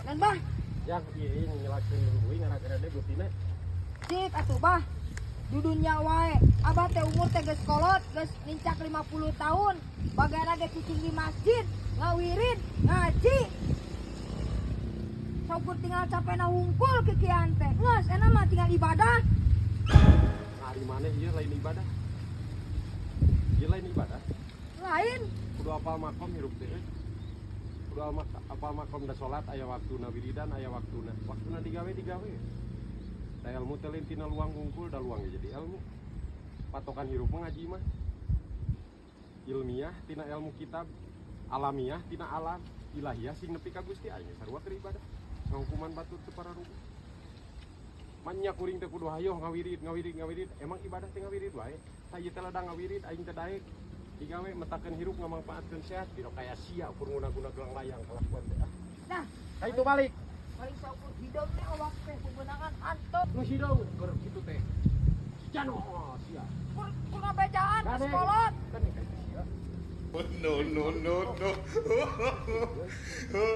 Dan bah, yang ini ngelakuin dulu gara-gara dia betina. cik atuh bah. Dudunya wae, abah teh umur teh geus kolot, geus nincak 50 tahun. Bagana ge cicing di masjid, ngawirid, ngaji. Sokur tinggal capena hungkul kikian teh. Geus enak mah tinggal ibadah. Hari mana ieu lain ibadah? Ieu lain ibadah. Lain. Kudu apal makom hirup teh. Kudu apal makom da salat aya waktuna wiridan aya waktuna. Waktuna digawe. Da ilmu teh lain tina luang hungkul da luang jadi ilmu. Patokan hirup mah ngaji mah. Ilmiah tina ilmu kitab, alamiah tina alam, ilahiyah sing nepi ka Gusti aya sarua keur ibadah. Ngahukuman batur teu para rubuh. Manya kuring teh kudu hayo ngawirid. Emang ibadah teh ngawirid wae. Saya teh ladang ngawirid aing teh daek. Digawe metakeun hirup ngamangpaatkeun sehat dino kaya sia ukur guna-guna gelang layang kelakuan teh. Nah, Ka itu balik. paling saukur hidup teh awak teh kubeunangan antep. Nu sidau keur kitu teh. Jano sia. Kuna bejaan Gade. geus kolot. Kan kayak sia. No.